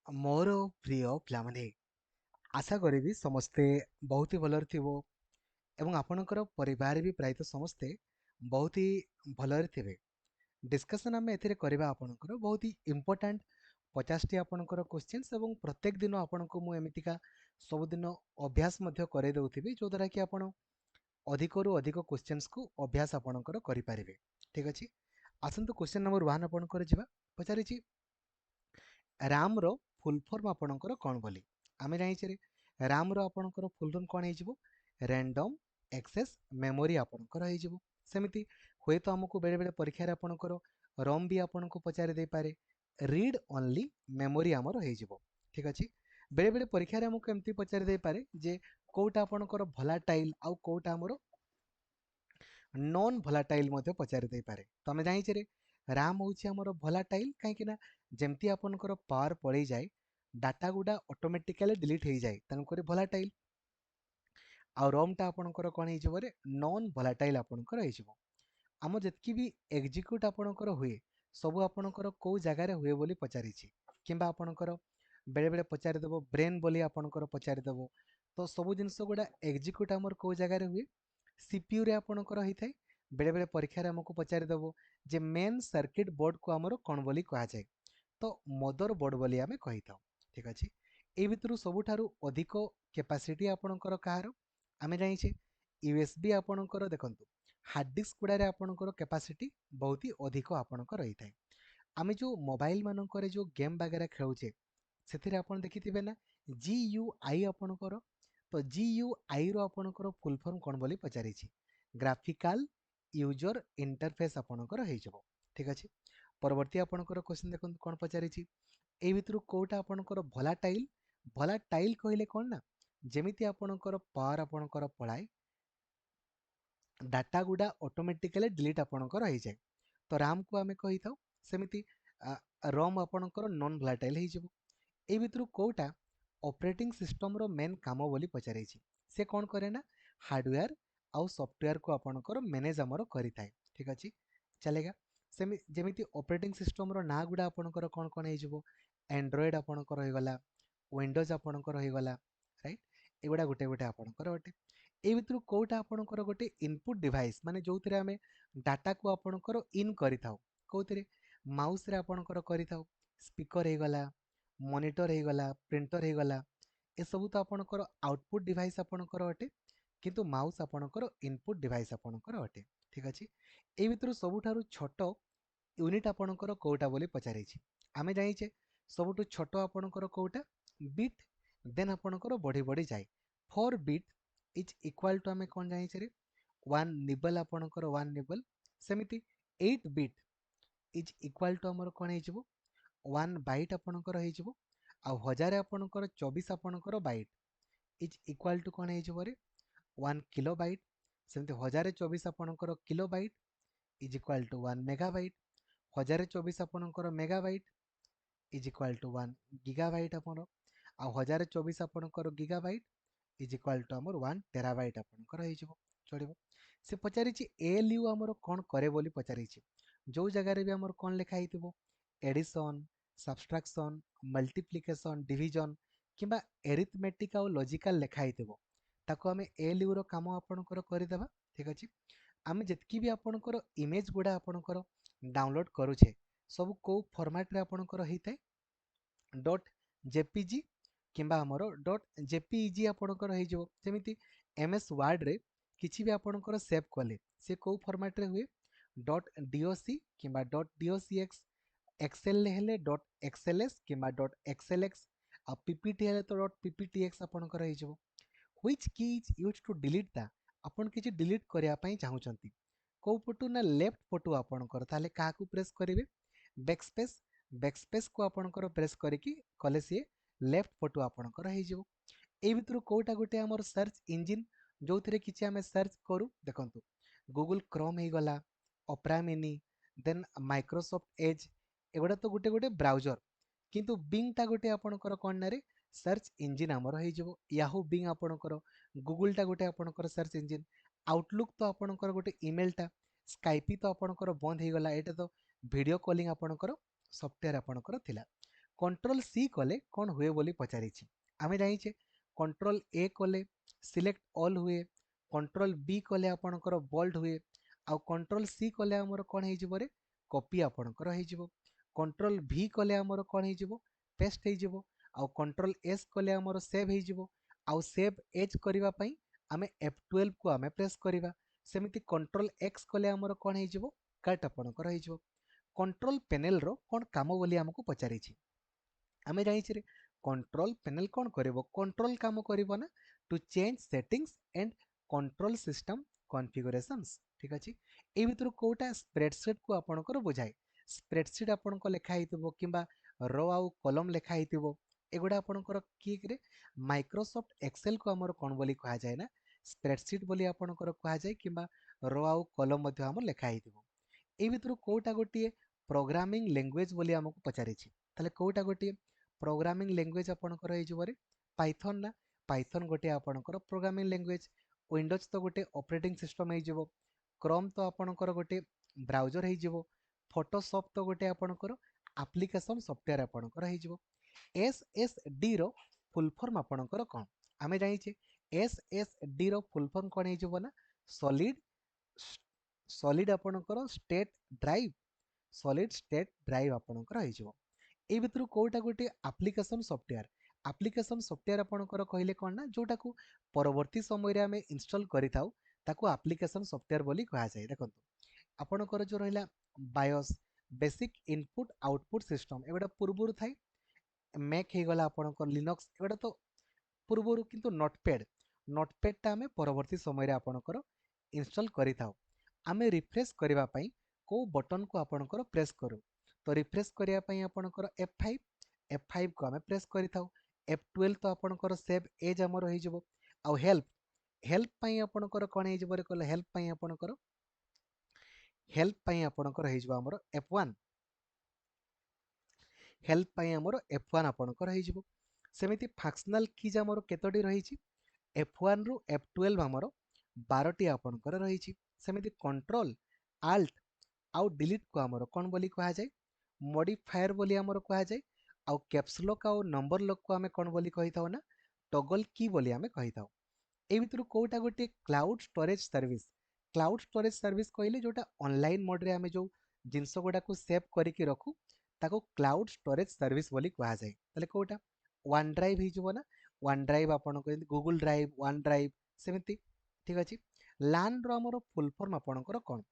ମୋର ପ୍ରିୟ ପିଲାମାନେ, ଆଶା କରିବି ସମସ୍ତେ ବହୁତ ହି ଭଲରେ ଥିବ ଏବଂ ଆପଣଙ୍କର ପରିବାର ବି ପ୍ରାୟତଃ ସମସ୍ତେ ବହୁତ ହି ଭଲରେ ଥିବେ। ଡିସ୍କସନ୍ ଆମେ ଏଥିରେ କରିବା ଆପଣଙ୍କର ବହୁତ ହି ଇମ୍ପୋର୍ଟାଣ୍ଟ 50ଟି ଆପଣଙ୍କର କ୍ୱେଶ୍ଚିନ୍ସ ଏବଂ ପ୍ରତ୍ୟେକ ଦିନ ଆପଣଙ୍କୁ ମୁଁ ଏମିତିକା ସବୁଦିନ ଅଭ୍ୟାସ ମଧ୍ୟ କରାଇ ଦେଉଥିବି ଯୋଉଦ୍ୱାରା କି ଆପଣ ଅଧିକରୁ ଅଧିକ କ୍ୱେଶ୍ଚିନ୍ସକୁ ଅଭ୍ୟାସ ଆପଣଙ୍କର କରିପାରିବେ। ଠିକ୍ ଅଛି, ଆସନ୍ତୁ କ୍ୱେଶ୍ଚିନ୍ ନମ୍ବର 1 ଆପଣଙ୍କର ଯିବା। ପଚାରିଛି ରାମର ଫୁଲ୍ ଫର୍ମ ଆପଣଙ୍କର କ'ଣ ବୋଲି? ଆମେ ଜାଣିଛେ ରାମର ଆପଣଙ୍କର ଫୁଲ୍ ଫର୍ମ କ'ଣ ହେଇଯିବ? ର୍ୟାଣ୍ଡମ୍ ଏକ୍ସେସ୍ ମେମୋରି ଆପଣଙ୍କର ହେଇଯିବ। ସେମିତି ହୁଏତ ଆମକୁ ବେଳେବେଳେ ପରୀକ୍ଷାରେ ଆପଣଙ୍କର ରମ୍ ବି ଆପଣଙ୍କୁ ପଚାରି ଦେଇପାରେ, ରିଡ୍ ଅନଲି ମେମୋରି ଆମର ହେଇଯିବ। ଠିକ୍ ଅଛି, ବେଳେବେଳେ ପରୀକ୍ଷାରେ ଆମକୁ ଏମିତି ପଚାରି ଦେଇପାରେ ଯେ କେଉଁଟା ଆପଣଙ୍କର ଭଲାଟାଇଲ୍ ଆଉ କେଉଁଟା ଆମର ନନ୍ ଭଲାଟାଇଲ୍ ମଧ୍ୟ ପଚାରି ଦେଇପାରେ। ତ ଆମେ ଜାଣିଛେ ରାମ୍ ହେଉଛି ଆମର ଭଲାଟାଇଲ୍, କାହିଁକି ନା ଯେମିତି ଆପଣଙ୍କର ପାୱାର ପଳେଇଯାଏ ଡାଟା ଗୁଡ଼ା ଅଟୋମେଟିକାଲି ଡିଲିଟ୍ ହେଇଯାଏ, ତେଣୁକରି ଭଲାଟାଇଲ୍। ଆଉ ରମ୍ଟା ଆପଣଙ୍କର କ'ଣ ହେଇଯିବ ରେ? ନନ୍ ଭଲାଟାଇଲ୍ ଆପଣଙ୍କର ହେଇଯିବ। ଆମ ଯେତିକି ବି ଏକ୍ଜିକ୍ୟୁଟ୍ ଆପଣଙ୍କର ହୁଏ ସବୁ ଆପଣଙ୍କର କେଉଁ ଜାଗାରେ ହୁଏ ବୋଲି ପଚାରିଛି, କିମ୍ବା ଆପଣଙ୍କର ବେଳେବେଳେ ପଚାରିଦେବ ବ୍ରେନ୍ ବୋଲି ଆପଣଙ୍କର ପଚାରିଦେବ। ତ ସବୁ ଜିନିଷ ଗୁଡ଼ା ଏକ୍ଜିକ୍ୟୁଟ୍ ଆମର କେଉଁ ଜାଗାରେ ହୁଏ? ସିପିୟୁରେ ଆପଣଙ୍କର ହେଇଥାଏ। ବେଳେବେଳେ ପରୀକ୍ଷାରେ ଆମକୁ ପଚାରିଦେବ ଯେ ମେନ୍ ସର୍କିଟ୍ ବୋର୍ଡକୁ ଆମର କ'ଣ ବୋଲି କୁହାଯାଏ? ତ ମଦର ବୋର୍ଡ ବୋଲି ଆମେ କହିଥାଉ। ଠିକ୍ ଅଛି, ଏଇ ଭିତରୁ ସବୁଠାରୁ ଅଧିକ କେପାସିଟି ଆପଣଙ୍କର କାହାର? ଆମେ ଜାଣିଛେ ୟୁଏସବି ଆପଣଙ୍କର ଦେଖନ୍ତୁ ହାର୍ଡ ଡିସ୍କ ଗୁଡ଼ାରେ ଆପଣଙ୍କର କେପାସିଟି ବହୁତ ହି ଅଧିକ ଆପଣଙ୍କର ରହିଥାଏ। ଆମେ ଯେଉଁ ମୋବାଇଲ ମାନଙ୍କରେ ଯେଉଁ ଗେମ୍ ବାଗେରା ଖେଳୁଛେ ସେଥିରେ ଆପଣ ଦେଖିଥିବେ ନା GUI ଆପଣଙ୍କର। ତ GUIର ଆପଣଙ୍କର ଫୁଲ୍ ଫର୍ମ କ'ଣ ବୋଲି ପଚାରିଛି? ଗ୍ରାଫିକାଲ ୟୁଜର ଇଣ୍ଟରଫେସ୍ ଆପଣଙ୍କର ହେଇଯିବ। ଠିକ୍ ଅଛି, ପରବର୍ତ୍ତୀ ଆପଣଙ୍କର କ୍ୱେଶ୍ଚିନ୍ ଦେଖନ୍ତୁ କ'ଣ ପଚାରିଛି। ଏଇ ଭିତରୁ କେଉଁଟା ଆପଣଙ୍କର ଭଲାଟାଇଲ୍? ଭଲାଟାଇଲ୍ କହିଲେ କ'ଣ ନା ଯେମିତି ଆପଣଙ୍କର ପାୱାର ଆପଣଙ୍କର ପଳାଏ ଡାଟା ଗୁଡ଼ା ଅଟୋମେଟିକାଲି ଡିଲିଟ୍ ଆପଣଙ୍କର ହେଇଯାଏ। ତ ରାମ୍କୁ ଆମେ କହିଥାଉ ସେମିତି ରମ୍ ଆପଣଙ୍କର ନନ୍ ଭଲାଟାଇଲ୍ ହେଇଯିବ। ଏଇ ଭିତରୁ କେଉଁଟା ଅପରେଟିଂ ସିଷ୍ଟମର ମେନ୍ କାମ ବୋଲି ପଚାରିଛି? ସେ କ'ଣ କରେ ନା ହାର୍ଡୱେୟାର ଆଉ ସଫ୍ଟୱେୟାରକୁ ଆପଣଙ୍କର ମ୍ୟାନେଜ୍ ଆମର କରିଥାଏ। ଠିକ୍ ଅଛି, ଚାଲେଗା। ଯେମିତି ଅପରେଟିଂ ସିଷ୍ଟମର ନାଁ ଗୁଡ଼ା ଆପଣଙ୍କର କ'ଣ କ'ଣ ହେଇଯିବ? ଆଣ୍ଡ୍ରଏଡ୍ ଆପଣଙ୍କର ହେଇଗଲା, ୱିଣ୍ଡୋଜ୍ ଆପଣଙ୍କର ହେଇଗଲା, ରାଇଟ୍? ଏଗୁଡ଼ା ଗୋଟେ ଗୋଟେ ଆପଣଙ୍କର ଅଟେ। ଏଇ ଭିତରୁ କେଉଁଟା ଆପଣଙ୍କର ଗୋଟେ ଇନପୁଟ୍ ଡିଭାଇସ୍, ମାନେ ଯେଉଁଥିରେ ଆମେ ଡାଟାକୁ ଆପଣଙ୍କର ଇନ୍ କରିଥାଉ? କେଉଁଥିରେ? ମାଉସ୍ରେ ଆପଣଙ୍କର କରିଥାଉ। ସ୍ପିକର ହେଇଗଲା, ମନିଟର ହେଇଗଲା, ପ୍ରିଣ୍ଟର ହେଇଗଲା, ଏସବୁ ତ ଆପଣଙ୍କର ଆଉଟପୁଟ୍ ଡିଭାଇସ୍ ଆପଣଙ୍କର ଅଟେ, କିନ୍ତୁ ମାଉସ୍ ଆପଣଙ୍କର ଇନପୁଟ୍ ଡିଭାଇସ୍ ଆପଣଙ୍କର ଅଟେ। ଠିକ୍ ଅଛି, ଏଇ ଭିତରୁ ସବୁଠାରୁ ଛୋଟ ୟୁନିଟ୍ ଆପଣଙ୍କର କେଉଁଟା ବୋଲି ପଚାରିଛି? ଆମେ ଜାଣିଛେ ସବୁଠୁ ଛୋଟ ଆପଣଙ୍କର କେଉଁଟା? ବିଟ୍। ଦେନ୍ ଆପଣଙ୍କର ବଢ଼ି ବଢ଼ି ଯାଏ। 4 ବିଟ୍ ଇଜ୍ ଇକ୍ୱାଲ୍ ଟୁ ଆମେ କ'ଣ ଜାଣିଛେ ରେ? 1 ନିବଲ୍ ଆପଣଙ୍କର 1 ନିବଲ୍। ସେମିତି 8 ବିଟ୍ ଇଜ୍ ଇକ୍ୱାଲ୍ ଟୁ ଆମର କ'ଣ ହେଇଯିବ? 1 ବାଇଟ୍ ଆପଣଙ୍କର ହେଇଯିବ। ଆଉ 1000 ଆପଣଙ୍କର 24 ଆପଣଙ୍କର ବାଇଟ୍ ଇଜ୍ ଇକ୍ୱାଲ୍ ଟୁ କ'ଣ ହେଇଯିବ ରେ? 1 କିଲୋ ବାଇଟ୍। ସେମିତି 1024 ଆପଣଙ୍କର kilobyte is equal to 1 megabyte. 1024 ଆପଣଙ୍କର megabyte is equal to 1 gigabyte ଆମର। ଆଉ 1024 ଆପଣଙ୍କର ଗିଗାବାଇଟ୍ ଇଜ୍ ଇକ୍ୱାଲ୍ ଟୁ ଆମର 1 ଟେରାବାଇଟ୍ ଆପଣଙ୍କର ହେଇଯିବ। ଚଳିବ। ସେ ପଚାରିଛି ALU ଆମର କ'ଣ କରେ ବୋଲି ପଚାରିଛି। ଯେଉଁ ଜାଗାରେ ବି ଆମର କ'ଣ ଲେଖା ହେଇଥିବ ଏଡିସନ୍, ସବଷ୍ଟ୍ରାକ୍ସନ୍, ମଲ୍ଟିପ୍ଲିକେସନ୍, ଡିଭିଜନ୍ କିମ୍ବା ଏରିଥମେଟିକ୍ ଆଉ ଲଜିକାଲ୍ ଲେଖା ହେଇଥିବ ତାକୁ ଆମେ ALUର କାମ ଆପଣଙ୍କର କରିଦେବା। ଠିକ୍ ଅଛି, ଆମେ ଯେତିକି ବି ଆପଣଙ୍କର ଇମେଜ୍ ଗୁଡ଼ା ଆପଣଙ୍କର ଡାଉନଲୋଡ୍ କରୁଛେ ସବୁ କେଉଁ ଫର୍ମାଟ୍ରେ ଆପଣଙ୍କର ହେଇଥାଏ? .jpg କିମ୍ବା ଆମର .jpeg ଆପଣଙ୍କର ହେଇଯିବ। ଯେମିତି MS ୱାର୍ଡରେ କିଛି ବି ଆପଣଙ୍କର ସେଭ୍ କଲେ ସେ କେଉଁ ଫର୍ମାଟ୍ରେ ହୁଏ? .doc କିମ୍ବା .docx, ଏକ୍ସେଲରେ ହେଲେ .xls କିମ୍ବା .xlx, ଆଉ PPT ହେଲେ ତ .pptx ଆପଣଙ୍କର ହେଇଯିବ। which key is used to delete ଟା? ଆପଣ କିଛି ଡିଲିଟ୍ କରିବା ପାଇଁ ଚାହୁଁଛନ୍ତି କେଉଁ ପଟୁ ନା ଲେଫ୍ଟ ପଟୁ ଆପଣଙ୍କର, ତାହେଲେ କାହାକୁ ପ୍ରେସ୍ କରିବେ? ବ୍ୟାକସ୍ପେସ୍। ବ୍ୟାକସ୍ପେସ୍କୁ ଆପଣଙ୍କର ପ୍ରେସ୍ କରିକି କଲେ ସିଏ ଲେଫ୍ଟ ପଟୁ ଆପଣଙ୍କର ହେଇଯିବ। ଏଇ ଭିତରୁ କେଉଁଟା ଗୋଟେ ଆମର ସର୍ଚ୍ଚ ଇଞ୍ଜିନ୍ ଯେଉଁଥିରେ କିଛି ଆମେ ସର୍ଚ୍ଚ କରୁ? ଦେଖନ୍ତୁ ଗୁଗୁଲ କ୍ରୋମ୍ ହେଇଗଲା, ଅପେରା ମିନି, ଦେନ୍ ମାଇକ୍ରୋସଫ୍ଟ ଏଜ୍, ଏଗୁଡ଼ା ତ ଗୋଟେ ଗୋଟେ ବ୍ରାଉଜର। କିନ୍ତୁ ବିଙ୍ଗଟା ଗୋଟେ ଆପଣଙ୍କର କ'ଣ ନାରେ ସର୍ଚ୍ଚ ଇଞ୍ଜିନ୍ ଆମର ହେଇଯିବ। ୟାହୁ ବିଙ୍ଗ ଆପଣଙ୍କର, ଗୁଗୁଲଟା ଗୋଟେ ଆପଣଙ୍କର ସର୍ଚ୍ଚ ଇଞ୍ଜିନ୍, ଆଉଟଲୁକ୍ ତ ଆପଣଙ୍କର ଗୋଟେ ଇମେଲଟା, ସ୍କାଇପି ତ ଆପଣଙ୍କର ବନ୍ଦ ହେଇଗଲା, ଏଇଟା ତ ଭିଡ଼ିଓ କଲିଂ ଆପଣଙ୍କର ସଫ୍ଟୱେୟାର ଆପଣଙ୍କର ଥିଲା। कंट्रोल सी कले कौन हुए बोली पचारि आमे जाइए कंट्रोल ए कले सिलेक्ट ऑल हुए कंट्रोल बी कले आपणकर बोल्ड हुए आउ कंट्रोल सी कले आमर कौन हो कॉपी आपणकर हो कंट्रोल भी कले आमर कौन हो पेस्ट हो आउ कंट्रोल एस कले आमर सेव हो आउ सेव एज करबा पई आमे F12 को आमे प्रेस करबा सेमिति कंट्रोल एक्स कले आमर कौन हो कट आपणकर हो कंट्रोल पैनल रो कौन काम बोली हमको पचारि आमे जाइए कंट्रोल पैनल कौन करिवो कंट्रोल काम करिवो ना to change settings and control system configurations ठीक अछि ए भितर कोटा स्प्रेडशीट को आपणकर बुझाए स्प्रेडशीट आपणको लेखा हितबो किबा रो आउ कॉलम लेखा हितबो एगुडा आपणकर किक रे माइक्रोसॉफ्ट एक्सेल को हमर कोन बोली कहा जाय ना स्प्रेडशीट बोली आपणकर कहा जाय किबा रो आउ कॉलम मध्ये हमर लेखा हितबो ए भितर कोटा गोटिए प्रोग्रामिंग लैंग्वेज बोली हमको पचारि ताले कोटा गोटिए प्रोग्रामिंग लैंग्वेज आपणकर ए जबरे पाइथन ना पाइथन गोटे आपणकर प्रोग्रामिंग लैंग्वेज विंडोज तो गोटे ऑपरेटिंग सिस्टम हे जबो क्रोम तो आपणकर गोटे ब्राउजर हे जबो फोटोशॉप तो गोटे आपणकर एप्लिकेशन सॉफ्टवेयर आपणकर हे जबो एसएसडी रो फुल फॉर्म आपणकर कोन आमे जानिछे एसएसडी रो फुल फॉर्म कोन हे जबो ना सॉलिड सॉलिड आपणकर state drive solid state drive आपणकर हे जबो ए भितर कोटा गोटे एप्लिकेशन सॉफ्टवेयर आपणकर कहले कोन ना जोटा को परवर्ती समय रे आमे इंस्टॉल करिताउ ताको एप्लिकेशन सॉफ्टवेयर बोली कहा जाय देखंतु आपणकर जो रहला BIOS basic input output system एगोटा पूर्वरु थाई मैक हे गला आपणकर लिनक्स एगोटा तो पूर्वरु किंतु नोटपैड टा आमे परवर्ती समय रे आपणकर इंस्टॉल करिताउ आमे रिफ्रेश करिवा पई को बटन को आपणकर प्रेस करू तो रिफ्रेश करिया पई आपणकर F5 को आमे प्रेस करिताउ F12 तो आपणकर सेव एज हमर होई जबो आउ हेल्प पई आपणकर कोन हे जबो रे कहले हेल्प पई आपणकर हे जबो हमर F1 हेल्प पई हमर F1 आपणकर हे जबो सेमिति फंक्शनल कीज हमर केतोडी रहिछि F1 रु F12 हमर 12 टी आपणकर रहिछि सेमिति कंट्रोल आल्ट आउ डिलीट को हमर कोन बोली कहा जाय मॉडिफायर बोली हमर कहा जाय आउ कैप्स लॉक आउ नंबर लॉक को हमें कोन बोली कहिताउ ना टॉगल की बोली हमें कहिताउ ए भितर कोटा गोटे क्लाउड स्टोरेज सर्विस कहले जोटा ऑनलाइन मोड रे हमें जो जिंस गोडा को सेव करके रखू ताको क्लाउड स्टोरेज सर्विस बोली कहा जाय तले कोटा वन ड्राइव ही जबो ना वन ड्राइव आपन को गूगल ड्राइव वन ड्राइव सेमिति ठीक अछि लान रो हमर फुल फॉर्म आपनकर कोन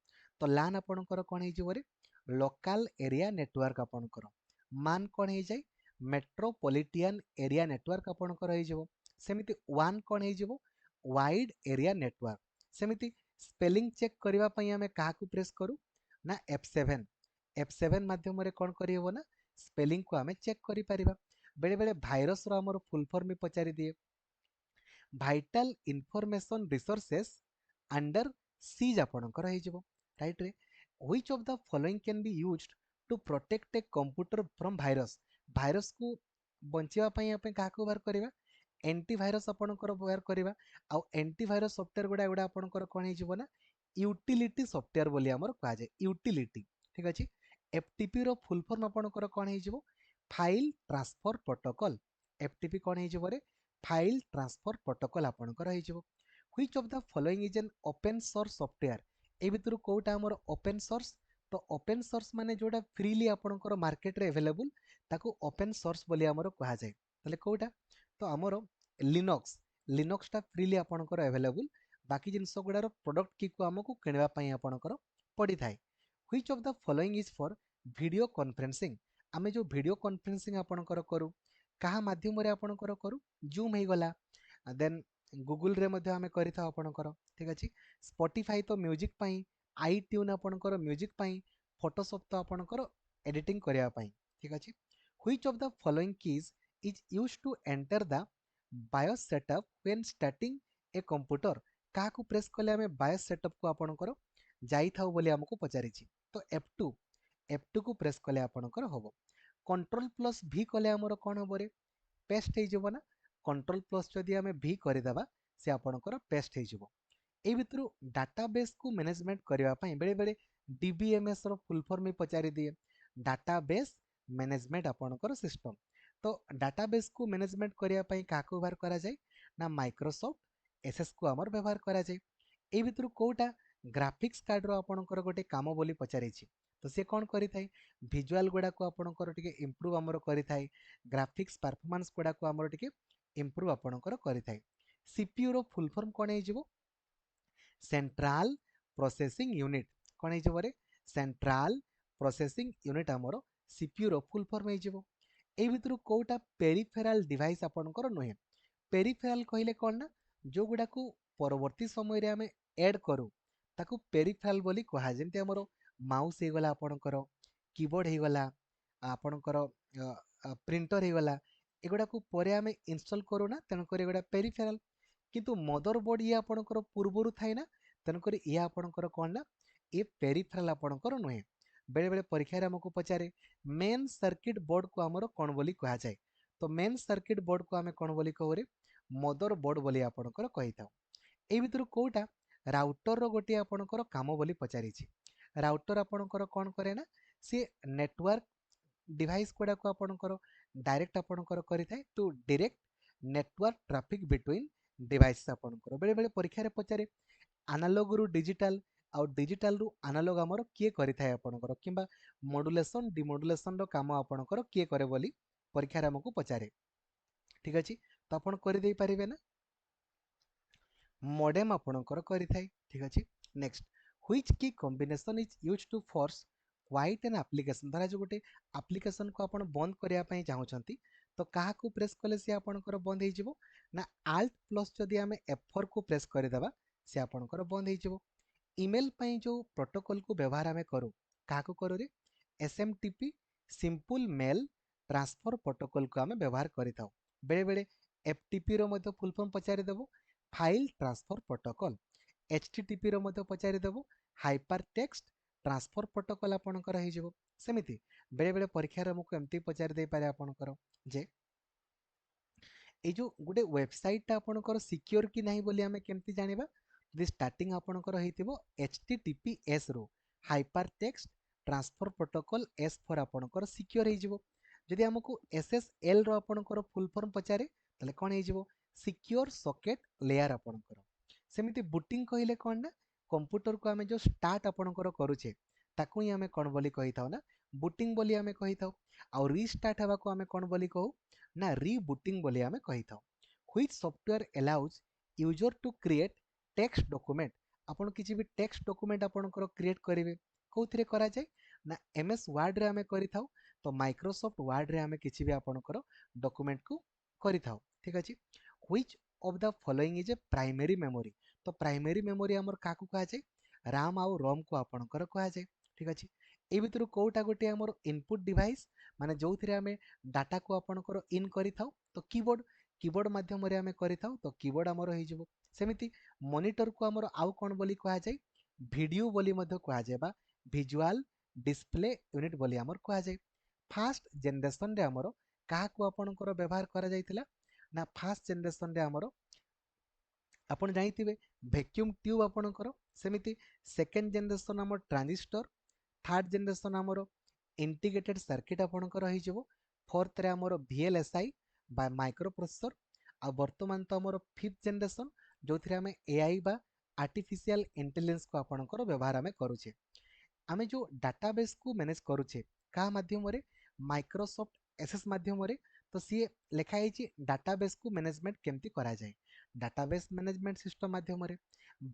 तो लान आपनकर कोन हे जबो रे लोकल एरिया नेटवर्क आपनकर मान कोन हे जाय मेट्रोपॉलिटन एरिया नेटवर्क आपनकर हे जबो सेमिति वन कोन हे जबो वाइड एरिया नेटवर्क सेमिति स्पेलिंग चेक करबा पई हमें काहा को प्रेस करू ना F7 माध्यम रे कोन करि हो ना स्पेलिंग को हमें चेक करि परिबा बेले बेले व्हायरस रो हमर फुल फॉर्म में पचारि दिए vital information resources under seize आपनकर हे जबो राइट रे which of the following can be used to protect a computer from virus को बंचिबा पई आपे काहा को व्यवहार करबा एंटीवायरस आपनकर व्यवहार करबा आ एंटीवायरस सॉफ्टवेयर गुडा गुडा आपनकर कोन हे जबो ना यूटिलिटी सॉफ्टवेयर बोली हमर कहा जाय यूटिलिटी ठीक अछि एफटीपी रो फुल फॉर्म आपनकर कोन हे जबो फाइल ट्रांसफर प्रोटोकॉल एफटीपी कोन हे जबो रे फाइल ट्रांसफर प्रोटोकॉल आपनकर हे जबो which of the following is an open source software ए भितर कोटा हमर ओपन सोर्स तो ओपन सोर्स माने जोटा फ्रीली आपनकर मार्केट रे अवेलेबल ताको ओपन सोर्स बोली हमर कहा जाय तले कोटा तो हमर लिनक्स टा फ्रीली आपनकर अवेलेबल बाकी जिनस गुडार प्रोडक्ट की को हमको किनबा पई आपनकर पड़ी थाए which of the following is for video conferencing आमे जो वीडियो कॉन्फ्रेंसिंग आपनकर करू कहा माध्यम रे आपनकर करू जूम हे गला देन गूगल रे मध्ये आमे करिथा आपनकर ठीक अछि स्पॉटिफाई तो म्यूजिक पई आई ट्यून आपनकर म्यूजिक पई फोटोशॉप तो आपनकर एडिटिंग करिया पई ठीक अछि which of the following keys is used to enter the BIOS setup when starting a computer कहा को प्रेस कले हमें BIOS setup को आपनकर जाई थाउ बोली हमको पचारिछि तो F2 को प्रेस कले आपनकर होबो कंट्रोल प्लस V कले हमर कोन होबो रे पेस्ट हे जबो ना कंट्रोल प्लस जदि हमें V करि दबा से आपनकर पेस्ट हे जबो ए भितरु डाटाबेस को मैनेजमेंट करबा पई बेले बेले DBMS रो फुल फॉर्म में पचारि दिए डाटाबेस मैनेजमेंट आपणकर सिस्टम। तो डाटाबेस को मैनेजमेंट करिया पई काको व्यवहार करा जाय ना माइक्रोसॉफ्ट एसएस को हमर व्यवहार करा जाय। ए भितरु कोटा ग्राफिक्स कार्ड रो आपणकर गोटे काम बोली पचारै छी। तो से कोन करि थाई विजुअल गुडा को आपणकर टिके इंप्रूव हमर करि थाई, ग्राफिक्स परफॉर्मेंस गुडा को हमर टिके इंप्रूव आपणकर करि थाई। सीपीयू रो फुल फॉर्म कोन हे जिवो सेंट्रल प्रोसेसिंग यूनिट। कोन हे जिवो रे सेंट्रल प्रोसेसिंग यूनिट हमर सीपीयू रो फुल फॉर्म हे जिवो। ए भितरु कोटा पेरिफेराल डिवाइस आपणकर नहे। पेरिफेराल कहिले कोन ना जो गुडा को परवर्ती समय रे हमें ऐड करू ताकू पेरिफेराल बोली कहा। जेमते हमर माउस हे गला आपणकर, कीबोर्ड हे गला आपणकर, प्रिंटर हे गला, एगुडा को परे हमें इंस्टॉल करू ना, तेन कर एगुडा पेरिफेराल। किंतु मदरबोर्ड ये आपणकर पूर्वरु थाए ना, तेन कर ये आपणकर कोन ना ये पेरिफेराल आपणकर नहे। बेले बेले परीक्षा रे हमको पचारे मेन सर्किट बोर्ड को हमर कोन बोली कहा जाय। तो मेन सर्किट बोर्ड को हमें कोन बोली कहू रे मदरबोर्ड बोली आपणकर कहि थाउ। ए भितर कोटा राउटर रो गोटे आपणकर काम बोली पचारि छी। राउटर आपणकर कोन करे ना से नेटवर्क डिवाइस गुडा को आपणकर डायरेक्ट आपणकर करि थाए to direct network traffic between device आपणकर। बेले बेले परीक्षा रे पचारे एनालॉग रु डिजिटल आउ डिजिटल रु एनालॉग हमर किए करि थाए आपणकर, किंबा मॉड्यूलेशन डिमॉड्यूलेशन रो काम आपणकर किए करे बोली परीक्षा रे हमको पचारे। ठीक अछि, तो आपण करि देई परिबे ना मॉडेम आपणकर करि थाए। ठीक अछि, next which key combination is used to force quit an application. धरा जो गोटे एप्लिकेशन को आपण बंद करिया पई चाहउछंती तो काहा को प्रेस कले से आपणकर बंद हे जिवो ना alt प्लस जदि हमें F4 को प्रेस करि देबा से आपणकर बंद हे जिवो। ईमेल पई जो प्रोटोकॉल को व्यवहार हमें करू काहा को करू रे SMTP simple mail transfer protocol को हमें व्यवहार करिताउ। बेले बेले एफटीपी रो मध्य फुल फॉर्म पचारि देबो फाइल ट्रांसफर प्रोटोकॉल। एचटीटीपी रो मध्य पचारि देबो हाइपर टेक्स्ट ट्रांसफर प्रोटोकॉल आपणकर हे जिवो। सेमिति बेले बेले परीक्षा रे हमको एमती पचारि दे पारे आपणकर जे ए जो गोटे वेबसाइट आपणकर सिक्योर कि नाही बोली हमें केमती जानिबा यदि स्टार्टिंग आपणकर हेतिबो एचटीटीपीएस रो hypertext transfer protocol S for आपणकर सिक्योर हे जिवो। जदि हमको एसएसएल रो आपणकर फुल फॉर्म पचारे तले कोन हे जिवो सिक्योर सॉकेट लेयर आपणकर। सेमिति बुटिंग कहिले कोन ना कंप्यूटर को हमें जो स्टार्ट आपणकर करूचे ताकू ही हमें कोन बोली कहि थाउ ना बुटिंग बोली हमें कहि थाउ। आ रीस्टार्ट हेबा को हमें कोन बोली कहू ना रीबूटिंग बोली हमें कहि थाउ। Which software allows user to create text document. आपण किछि भी टेक्स्ट डॉक्यूमेंट आपणकर क्रिएट करिवे कोथिरे करा जाय ना एमएस वर्ड रे हमें करि थाउ। तो माइक्रोसॉफ्ट वर्ड रे हमें किछि भी आपणकर डॉक्यूमेंट को करि थाउ। ठीक अछि, which of the following is a primary memory. तो प्राइमरी मेमोरी हमर काकू कहा जाय राम आउ रोम को आपणकर कहा जाय। ठीक अछि, ए भितरु कोटा गोटे हमर इनपुट डिवाइस माने जोथिरे हमें डाटा को आपणकर इन करि थाउ। तो कीबोर्ड कीबोर्ड माध्यम रे हमें करि थाउ तो कीबोर्ड हमर हे जिवो। सेमिति मॉनिटर को हमर आउ कोन बोली कहा जाय वीडियो बोली मध्य कहा जाय बा विजुअल डिस्प्ले यूनिट बोली हमर कहा जाय। फास्ट जनरेशन रे हमर काहा को आपणकर व्यवहार करा जायतिला ना फास्ट जनरेशन रे हमर आपण जानिथिबे वैक्यूम ट्यूब आपणकर। सेमिति सेकंड जनरेशन हमर ट्रांजिस्टर, थर्ड जनरेशन हमर इंटीग्रेटेड सर्किट आपणकर हे जिवो। फोर्थ रे हमर VLSI बा माइक्रो प्रोसेसर। आ वर्तमान तो हमर फिफ्थ जनरेशन जोथिरे हमें एआई बा आर्टिफिशियल इंटेलिजेंस को आपणकर व्यवहार हमें करूचे। आमे जो डाटाबेस को मैनेज करूचे का माध्यम रे माइक्रोसॉफ्ट एसएस माध्यम रे। तो सी लिखा है डाटाबेस को मैनेजमेंट केमती करा जाए डाटाबेस मैनेजमेंट सिस्टम माध्यम रे।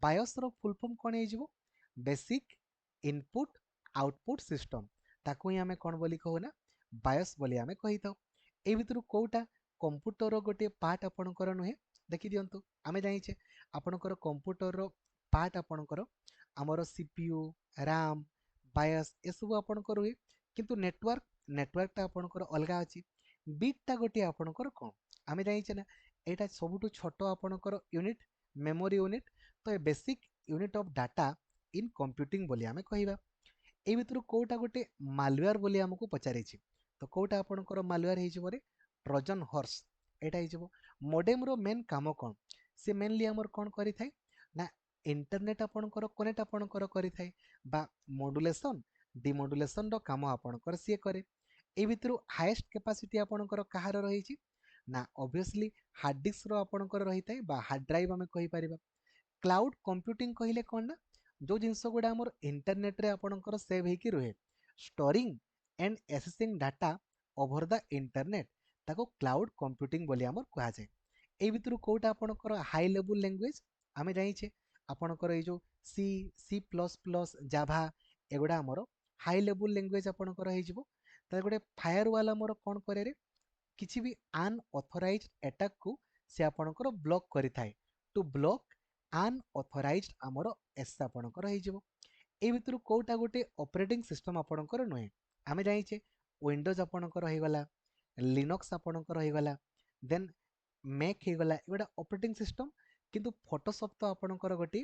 बायोस रो फुल फॉर्म कोन हे जिवो बेसिक इनपुट आउटपुट सिस्टम। ताकू ही हमें कोन बोली कहू ना बायोस बोली हमें कहि थाउ। ए भितरु कोटा कंप्यूटर रो गोटे पार्ट आपणकर नुहे देखि दियंतु। आमे जानिछे आपणकर कंप्यूटर रो पार्ट आपणकर हमर सीपीयू रैम बायस ए सब आपणकर हुए किंतु नेटवर्क नेटवर्कटा आपणकर अलगा अछि। बिटटा गोटे आपणकर कोन आमे जानिछे ना एटा सबुठु छोटो आपणकर यूनिट मेमोरी यूनिट। तो a basic unit of data in computing बोली आमे कहिबा। ए भितरु कोटा गोटे मालवेयर बोली हमको पचारिछि। तो कोटा आपणकर मालवेयर हे जिवो रे ट्रोजन हॉर्स एटा हे जिवो। मॉडेम रो मेन काम कोन से मेनली हमर कोन करि थाए ना इंटरनेट आपणकर कनेक्ट आपणकर करि थाए बा मॉड्यूलेशन डिमॉड्यूलेशन रो काम आपणकर से करे। এই ভিতରୁ ହାଏଷ୍ଟ କ୍ୟାପାସିଟି ଆପଣଙ୍କର କାହାର ରହିଛି ନା ଅବଭିୟସଲି ହାର୍ଡ ଡିସ୍କର ଆପଣଙ୍କର ରହିଥାଏ ବା ହାର୍ଡ ଡ୍ରାଇଭ୍ ଆମେ କହିପାରିବା। କ୍ଲାଉଡ୍ କମ୍ପ୍ୟୁଟିଂ କହିଲେ କ'ଣ ନା ଯେଉଁ ଜିନିଷ ଗୁଡ଼ା ଆମର ଇଣ୍ଟରନେଟ୍ରେ ଆପଣଙ୍କର ସେଭ୍ ହେଇକି ରୁହେ, storing and accessing data over the internet, ତାକୁ କ୍ଲାଉଡ୍ କମ୍ପ୍ୟୁଟିଂ ବୋଲି ଆମର କୁହାଯାଏ। এই ଭିତରୁ କୋଉଟା ଆପଣଙ୍କର ହାଇ ଲେବୁଲ ଲାଙ୍ଗୁଏଜ ଆମେ ଜାଣିଛେ ଆପଣଙ୍କର ଏଇ ଯୋଉ C C plus plus Java ଏଗୁଡ଼ା ଆମର ହାଇ ଲେବୁଲ ଲାଙ୍ଗୁଏଜ ଆପଣଙ୍କର ହେଇଯିବ। ତାହେଲେ ଗୋଟେ ଫାୟାର ୱାଲ୍ ଆମର କ'ଣ କରେ, କିଛି ବି ଆନ୍ ଅଥରାଇଜ୍ ଆଟାକକୁ ସେ ଆପଣଙ୍କର ବ୍ଲକ୍ କରିଥାଏ। ଟୁ ବ୍ଲକ୍ ଆନ୍ ଅଥରାଇଜ୍ ଆମର ଏସ୍ ଆପଣଙ୍କର ହେଇଯିବ। এই ଭିତରୁ କୋଉଟା ଗୋଟେ ଅପରେଟିଂ ସିଷ୍ଟମ ଆପଣଙ୍କର ନୁହେଁ। ଆମେ ଜାଣିଛେ ୱିଣ୍ଡୋଜ ଆପଣଙ୍କର ହେଇଗଲା, ଲିନକ୍ସ ଆପଣଙ୍କର ହେଇଗଲା, ଦେନ୍ ମେକ୍ ହେଇଗଲା, ଏଗୁଡ଼ା ଅପରେଟିଂ ସିଷ୍ଟମ। କିନ୍ତୁ ଫଟୋସପ୍ ତ ଆପଣଙ୍କର ଗୋଟିଏ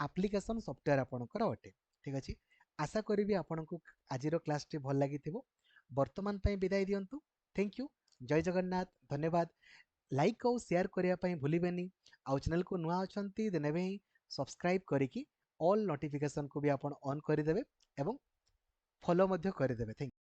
ଆପ୍ଲିକେସନ ସଫ୍ଟୱେୟାର ଆପଣଙ୍କର ଅଟେ। ଠିକ୍ ଅଛି, ଆଶା କରିବି ଆପଣଙ୍କୁ ଆଜିର କ୍ଲାସଟି ଭଲ ଲାଗିଥିବ। ବର୍ତ୍ତମାନ ପାଇଁ ବିଦାୟ ଦିଅନ୍ତୁ। ଥ୍ୟାଙ୍କ ୟୁ, ଜୟ ଜଗନ୍ନାଥ, ଧନ୍ୟବାଦ। ଲାଇକ୍ ଆଉ ସେୟାର କରିବା ପାଇଁ ଭୁଲିବେନି। ଆଉ ଚ୍ୟାନେଲକୁ ନୂଆ ଅଛନ୍ତି ଦେନ୍ ଏବେ ହିଁ ସବସ୍କ୍ରାଇବ୍ କରିକି ଅଲ୍ ନୋଟିଫିକେସନକୁ ବି ଆପଣ ଅନ୍ କରିଦେବେ ଏବଂ ଫଲୋ ମଧ୍ୟ କରିଦେବେ। ଥ୍ୟାଙ୍କ